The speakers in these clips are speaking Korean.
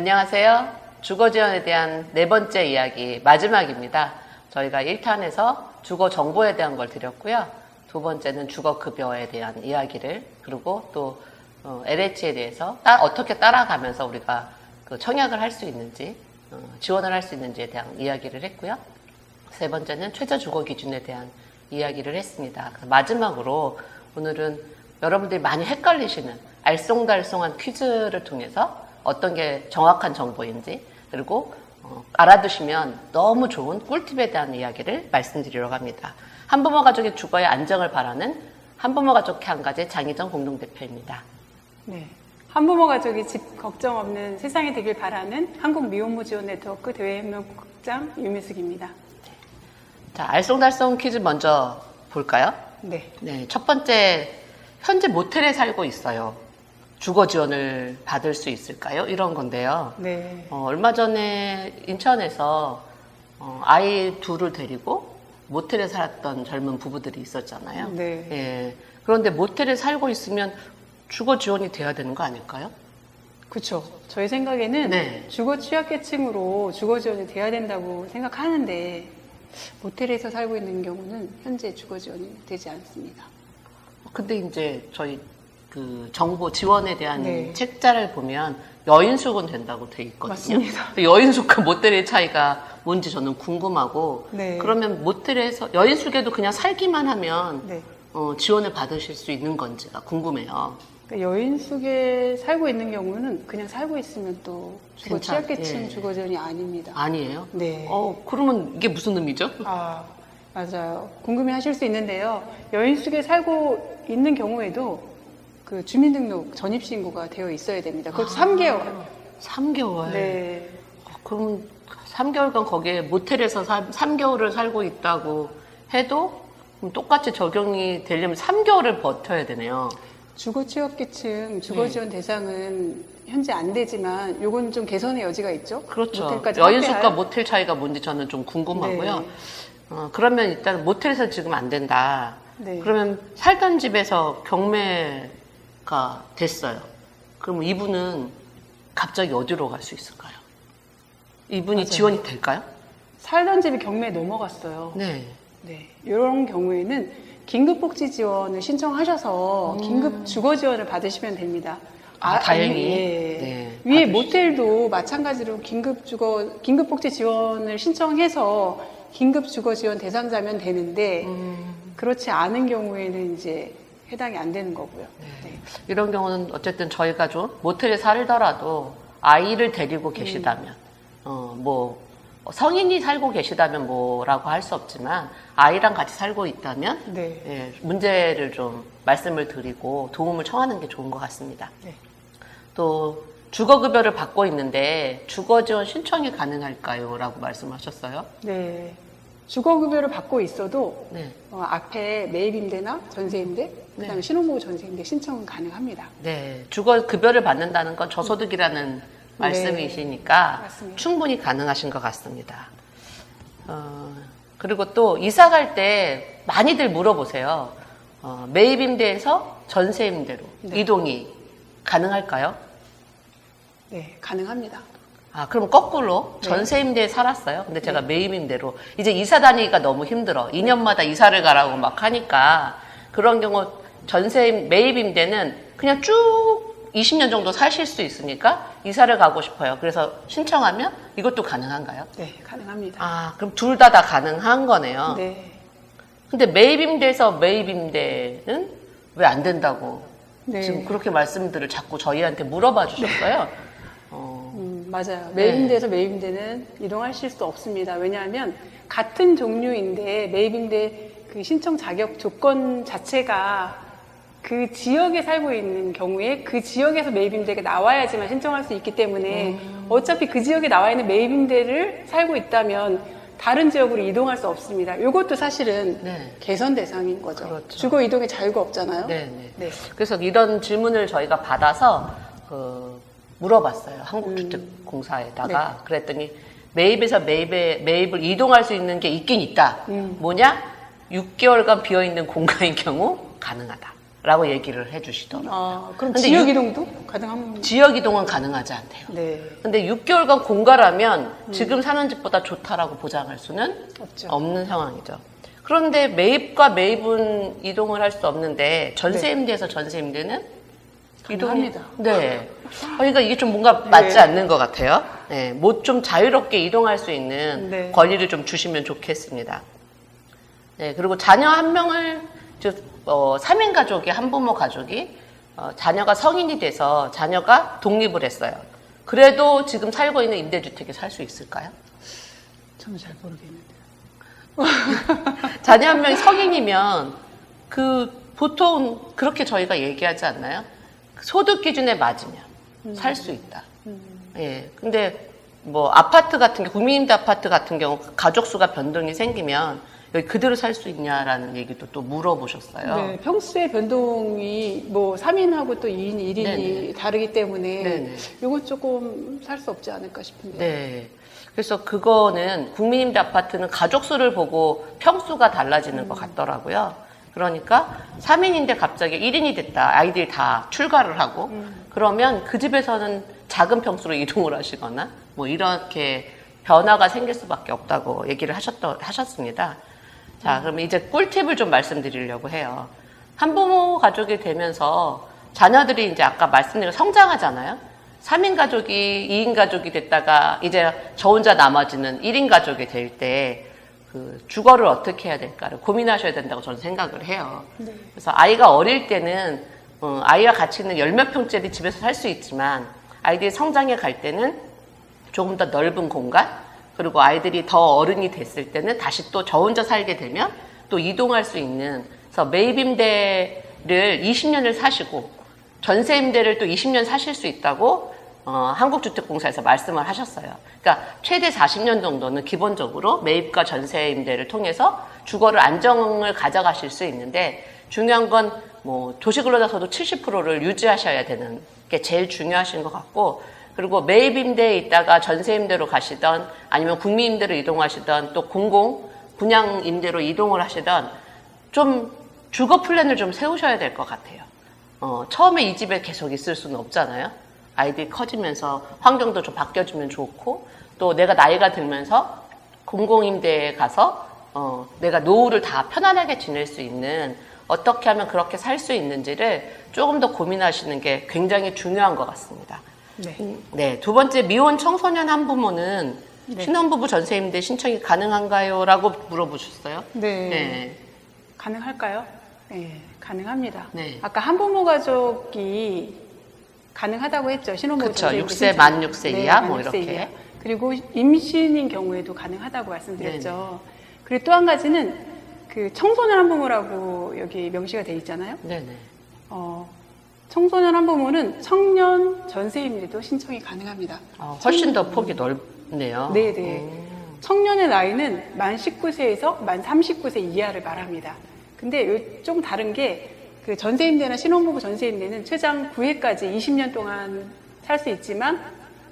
안녕하세요. 주거지원에 대한 네 번째 이야기 마지막입니다. 저희가 1탄에서 주거 정보에 대한 걸 드렸고요. 두 번째는 주거급여에 대한 이야기를, 그리고 또 LH에 대해서 어떻게 따라가면서 우리가 그 청약을 할 수 있는지, 지원을 할 수 있는지에 대한 이야기를 했고요. 세 번째는 최저 주거 기준에 대한 이야기를 했습니다. 마지막으로 오늘은 여러분들이 많이 헷갈리시는 알쏭달쏭한 퀴즈를 통해서 어떤 게 정확한 정보인지, 그리고 알아두시면 너무 좋은 꿀팁에 대한 이야기를 말씀드리려고 합니다. 한부모 가족의 주거의 안정을 바라는 한부모 가족회 한 가지 장희정 공동대표입니다. 네, 한부모 가족이 집 걱정 없는 세상이 되길 바라는 한국미혼모 지원 네트워크 대외협력국장 유미숙입니다. 자, 알쏭달쏭 퀴즈 먼저 볼까요? 네. 네, 첫 번째, 현재 모텔에 살고 있어요. 주거 지원을 받을 수 있을까요? 이런 건데요. 네. 얼마 전에 인천에서 아이 둘을 데리고 모텔에 살았던 젊은 부부들이 있었잖아요. 네. 예. 그런데 모텔에 살고 있으면 주거 지원이 돼야 되는 거 아닐까요? 그렇죠. 저희 생각에는 네. 주거 취약계층으로 주거 지원이 돼야 된다고 생각하는데 모텔에서 살고 있는 경우는 현재 주거 지원이 되지 않습니다. 근데 이제 저희 그 정보 지원에 대한 네. 책자를 보면 여인숙은 된다고 돼 있거든요. 맞습니다. 여인숙과 모텔의 차이가 뭔지 저는 궁금하고, 네. 그러면 모텔에서 여인숙에도 그냥 살기만 하면 네. 지원을 받으실 수 있는 건지가 궁금해요. 그러니까 여인숙에 살고 있는 경우는 그냥 살고 있으면 또 주거 취약계층 예. 주거 지원이 아닙니다. 아니에요? 네. 그러면 이게 무슨 의미죠? 아, 맞아요. 궁금해 하실 수 있는데요. 여인숙에 살고 있는 경우에도 그 주민등록 전입신고가 되어 있어야 됩니다. 그것도 3개월. 3개월? 네. 그럼 3개월간 거기에 모텔에서 3개월을 살고 있다고 해도 그럼 똑같이 적용이 되려면 3개월을 버텨야 되네요. 주거취약계층 주거지원 대상은 현재 안 되지만 요건 좀 개선의 여지가 있죠. 그렇죠. 모텔까지 여인숙과 확대할. 모텔 차이가 뭔지 저는 좀 궁금하고요. 네. 그러면 일단 모텔에서 지금 안 된다. 네. 그러면 살던 집에서 경매가 됐어요. 그럼 이분은 갑자기 어디로 갈 수 있을까요? 이분이 맞아요. 지원이 될까요? 살던 집이 경매에 넘어갔어요. 네. 네. 이런 경우에는 긴급복지 지원을 신청하셔서 긴급 주거 지원을 받으시면 됩니다. 다행히. 예. 네, 위에 받으시- 모텔도 마찬가지로 긴급복지 지원을 신청해서 긴급 주거 지원 대상자면 되는데 그렇지 않은 경우에는 이제 해당이 안 되는 거고요. 네. 이런 경우는 어쨌든 저희가 좀 모텔에 살더라도 아이를 데리고 계시다면, 성인이 살고 계시다면 뭐라고 할 수 없지만 아이랑 같이 살고 있다면 네. 예, 문제를 좀 말씀을 드리고 도움을 청하는 게 좋은 것 같습니다. 네. 또 주거급여를 받고 있는데 주거지원 신청이 가능할까요? 라고 말씀하셨어요. 네. 주거급여를 받고 있어도 네. 앞에 매입임대나 전세임대, 그다음에 네. 신혼부부 전세임대 신청은 가능합니다. 네. 주거급여를 받는다는 건 저소득이라는 말씀이시니까 맞습니다. 충분히 가능하신 것 같습니다. 그리고 또 이사 갈 때 많이들 물어보세요. 매입임대에서 전세임대로 네. 이동이 가능할까요? 네, 가능합니다. 그럼 거꾸로 네. 전세임대에 살았어요. 근데 제가 매입임대로 이제 이사 다니기가 너무 힘들어. 2년마다 이사를 가라고 막 하니까 그런 경우 매입임대는 그냥 쭉 20년 정도 사실 수 있으니까 이사를 가고 싶어요. 그래서 신청하면 이것도 가능한가요? 네, 가능합니다. 그럼 둘 다 가능한 거네요. 네. 근데 매입임대에서 매입임대는 왜 안 된다고 네. 지금 그렇게 말씀들을 자꾸 저희한테 물어봐 주셨어요. 맞아요. 네. 매입임대에서 매입임대는 이동하실 수 없습니다. 왜냐하면 같은 종류인데 매입임대 그 신청 자격 조건 자체가 그 지역에 살고 있는 경우에 그 지역에서 매입임대가 나와야지만 신청할 수 있기 때문에 어차피 그 지역에 나와 있는 매입임대를 살고 있다면 다른 지역으로 이동할 수 없습니다. 이것도 사실은 네. 개선 대상인 거죠. 그렇죠. 주거 이동의 자유가 없잖아요. 네. 네. 그래서 이런 질문을 저희가 받아서 물어봤어요. 한국주택공사에다가. 네. 그랬더니 매입에서 매입을 이동할 수 있는 게 있긴 있다. 뭐냐? 6개월간 비어있는 공간인 경우 가능하다. 라고 얘기를 해주시더라고요. 그럼 근데 지역 이동도 가능합니까? 지역 이동은 가능하지 않대요. 네. 근데 6개월간 공가라면 지금 사는 집보다 좋다라고 보장할 수는 없죠. 없는 상황이죠. 그런데 매입과 매입은 이동을 할 수 없는데 전세임대에서 전세임대는 가능합니다. 네. 그러니까 이게 좀 뭔가 맞지 네. 않는 것 같아요. 네. 뭐 좀 자유롭게 이동할 수 있는 네. 권리를 좀 주시면 좋겠습니다. 네. 그리고 자녀 한 명을 3인 가족이 한부모 가족이 자녀가 성인이 돼서 자녀가 독립을 했어요. 그래도 지금 살고 있는 임대주택에 살 수 있을까요? 저는 잘 모르겠는데요. 자녀 한 명이 성인이면 보통 그렇게 저희가 얘기하지 않나요? 소득 기준에 맞으면 살 수 있다. 예. 근데 뭐 아파트 같은 경우, 국민임대 아파트 같은 경우 가족 수가 변동이 생기면 여기 그대로 살 수 있냐라는 얘기도 또 물어보셨어요. 네, 평수의 변동이 뭐 3인하고 또 2인, 1인이 네네. 다르기 때문에 네네. 이건 조금 살 수 없지 않을까 싶은데. 네. 그래서 그거는 국민임대 아파트는 가족 수를 보고 평수가 달라지는 것 같더라고요. 그러니까 3인인데 갑자기 1인이 됐다. 아이들이 다 출가를 하고 그러면 그 집에서는 작은 평수로 이동을 하시거나 뭐 이렇게 변화가 생길 수밖에 없다고 얘기를 하셨습니다. 자, 그럼 이제 꿀팁을 좀 말씀드리려고 해요. 한부모 가족이 되면서 자녀들이 이제 아까 말씀드린 성장하잖아요. 3인 가족이 2인 가족이 됐다가 이제 저 혼자 나머지는 1인 가족이 될 때 주거를 어떻게 해야 될까를 고민하셔야 된다고 저는 생각을 해요. 네. 그래서 아이가 어릴 때는 아이와 같이 있는 열 몇 평짜리 집에서 살 수 있지만 아이들이 성장해 갈 때는 조금 더 넓은 공간, 그리고 아이들이 더 어른이 됐을 때는 다시 또 저 혼자 살게 되면 또 이동할 수 있는, 그래서 매입임대를 20년을 사시고 전세임대를 또 20년 사실 수 있다고 한국주택공사에서 말씀을 하셨어요. 그러니까 최대 40년 정도는 기본적으로 매입과 전세임대를 통해서 주거를 안정을 가져가실 수 있는데, 중요한 건 뭐 도시근로자소득 70%를 유지하셔야 되는 게 제일 중요하신 것 같고, 그리고 매입임대에 있다가 전세임대로 가시던 아니면 국민임대로 이동하시던 또 분양임대로 이동을 하시던 좀 주거 플랜을 좀 세우셔야 될 것 같아요. 처음에 이 집에 계속 있을 수는 없잖아요. 아이들이 커지면서 환경도 좀 바뀌어주면 좋고, 또 내가 나이가 들면서 공공임대에 가서 내가 노후를 다 편안하게 지낼 수 있는, 어떻게 하면 그렇게 살 수 있는지를 조금 더 고민하시는 게 굉장히 중요한 것 같습니다. 네. 네, 두 번째, 미혼 청소년 한부모는 네. 신혼부부 전세임대 신청이 가능한가요? 라고 물어보셨어요. 네. 네. 가능할까요? 네, 가능합니다. 네. 아까 한부모 가족이 가능하다고 했죠. 신혼부부 그쵸, 전세임대 6세, 신청. 만 6세 네, 이하, 만 뭐 6세 이렇게. 이하. 그리고 임신인 경우에도 가능하다고 말씀드렸죠. 그리고 또 한 가지는 청소년 한부모라고 여기 명시가 돼 있잖아요. 네네. 청소년 한부모는 청년 전세임대도 신청이 가능합니다. 훨씬 더 폭이 넓네요. 네네. 청년의 나이는 만 19세에서 만 39세 이하를 말합니다. 근데 좀 다른 게 전세임대나 신혼부부 전세임대는 최장 9회까지 20년 동안 살 수 있지만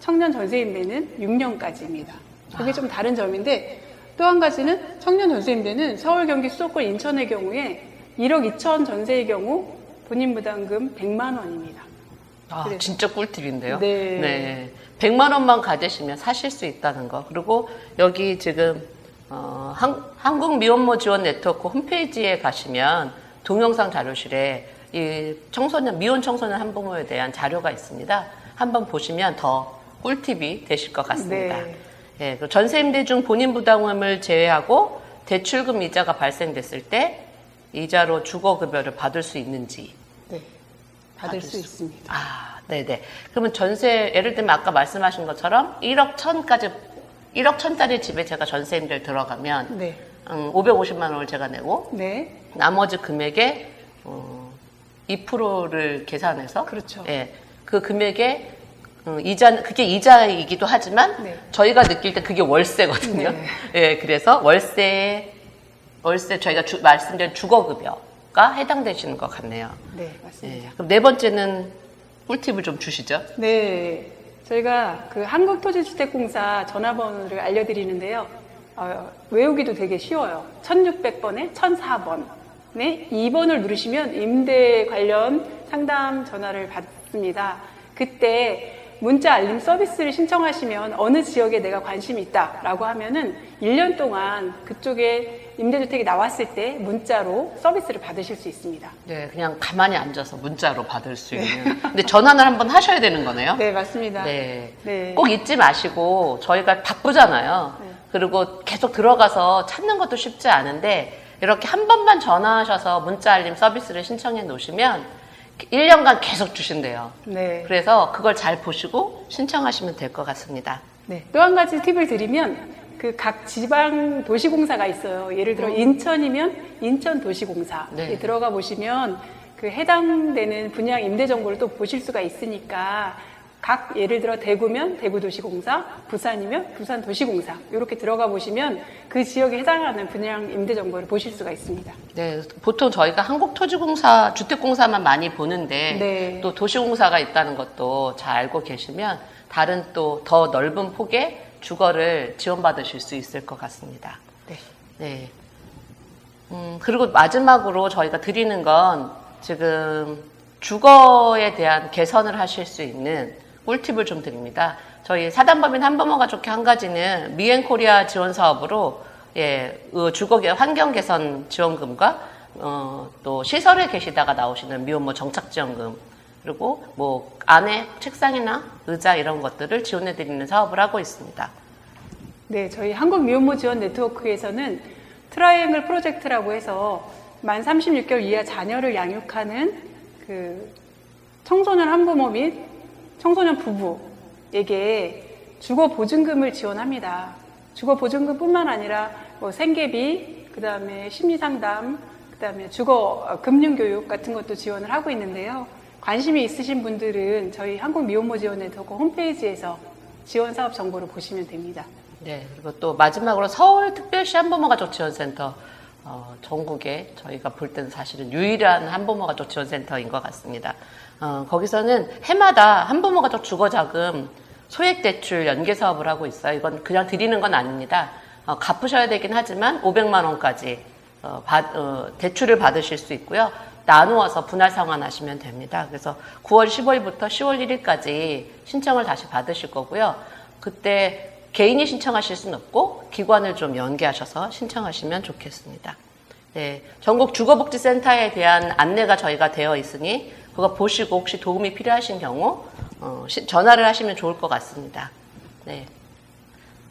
청년 전세임대는 6년까지입니다. 그게 좀 다른 점인데, 또 한 가지는 청년 전세임대는 서울, 경기, 수도권, 인천의 경우에 1억 2천 전세의 경우 본인 부담금 100만 원입니다. 그래서. 진짜 꿀팁인데요. 네. 네. 100만 원만 가지시면 사실 수 있다는 거. 그리고 여기 지금 한국 미혼모 지원 네트워크 홈페이지에 가시면 동영상 자료실에 이 미혼 청소년 한부모에 대한 자료가 있습니다. 한번 보시면 더 꿀팁이 되실 것 같습니다. 네. 예, 전세임대 중 본인 부담금을 제외하고 대출금 이자가 발생됐을 때 이자로 주거급여를 받을 수 있는지. 네. 받을 수 있습니다. 네네. 그러면 전세, 예를 들면 아까 말씀하신 것처럼 1억 1,000짜리 집에 제가 전세임대를 들어가면, 네. 550만 원을 제가 내고, 네. 나머지 금액의 2%를 계산해서, 그렇죠. 예, 그 금액의 그게 이자이기도 하지만, 네. 저희가 느낄 때 그게 월세거든요. 네. 예, 그래서 월세 저희가 말씀드린 주거급여가 해당되시는 것 같네요. 네, 맞습니다. 예, 그럼 네 번째는 꿀팁을 좀 주시죠. 네. 저희가 한국토지주택공사 전화번호를 알려드리는데요. 외우기도 되게 쉬워요. 1600번에 1004번을 2번을 누르시면 임대 관련 상담 전화를 받습니다. 그때 문자 알림 서비스를 신청하시면 어느 지역에 내가 관심이 있다라고 하면은 1년 동안 그쪽에 임대주택이 나왔을 때 문자로 서비스를 받으실 수 있습니다. 네, 그냥 가만히 앉아서 문자로 받을 수 있는. 근데 전화를 한번 하셔야 되는 거네요? 네, 맞습니다. 네. 네. 꼭 잊지 마시고, 저희가 바쁘잖아요. 네. 그리고 계속 들어가서 찾는 것도 쉽지 않은데, 이렇게 한 번만 전화하셔서 문자 알림 서비스를 신청해 놓으시면 1년간 계속 주신대요. 네. 그래서 그걸 잘 보시고 신청하시면 될 것 같습니다. 네. 또 한 가지 팁을 드리면 그 각 지방 도시공사가 있어요. 예를 들어 인천이면 인천도시공사에 네. 들어가 보시면 그 해당되는 분양 임대 정보를 또 보실 수가 있으니까 각 예를 들어 대구면 대구도시공사, 부산이면 부산도시공사 이렇게 들어가 보시면 그 지역에 해당하는 분양 임대 정보를 보실 수가 있습니다. 네, 보통 저희가 한국토지공사, 주택공사만 많이 보는데 네. 또 도시공사가 있다는 것도 잘 알고 계시면 다른 또 더 넓은 폭의 주거를 지원받으실 수 있을 것 같습니다. 네. 네. 그리고 마지막으로 저희가 드리는 건 지금 주거에 대한 개선을 하실 수 있는 꿀팁을 좀 드립니다. 저희 사단법인 한부모가족회 한 가지는 미앤코리아 지원 사업으로 주거 환경 개선 지원금과 또 시설에 계시다가 나오시는 미혼모 정착 지원금 그리고 뭐 안에 책상이나 의자 이런 것들을 지원해 드리는 사업을 하고 있습니다. 네, 저희 한국미혼모 지원 네트워크에서는 트라이앵글 프로젝트라고 해서 만 36개월 이하 자녀를 양육하는 그 청소년 한부모 및 청소년 부부에게 주거 보증금을 지원합니다. 주거 보증금뿐만 아니라 뭐 생계비, 그다음에 심리 상담, 그다음에 주거 금융 교육 같은 것도 지원을 하고 있는데요. 관심이 있으신 분들은 저희 한국미혼모 지원 네트워크 홈페이지에서 지원 사업 정보를 보시면 됩니다. 네, 그리고 또 마지막으로 서울특별시 한부모가족지원센터 전국에 저희가 볼 때는 사실은 유일한 한부모가족지원센터인 것 같습니다. 거기서는 해마다 한부모가족 주거자금 소액대출 연계 사업을 하고 있어요. 이건 그냥 드리는 건 아닙니다. 갚으셔야 되긴 하지만 500만 원까지 대출을 받으실 수 있고요. 나누어서 분할 상환하시면 됩니다. 그래서 9월 15일부터 10월 1일까지 신청을 다시 받으실 거고요. 그때 개인이 신청하실 수는 없고 기관을 좀 연계하셔서 신청하시면 좋겠습니다. 네, 전국 주거복지센터에 대한 안내가 저희가 되어 있으니 그거 보시고 혹시 도움이 필요하신 경우 전화를 하시면 좋을 것 같습니다. 네,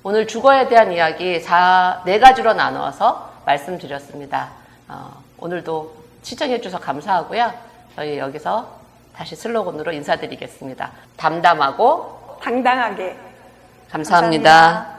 오늘 주거에 대한 이야기 4가지로 나누어서 말씀드렸습니다. 오늘도 시청해 주셔서 감사하고요. 저희 여기서 다시 슬로건으로 인사드리겠습니다. 담담하고 당당하게. 감사합니다.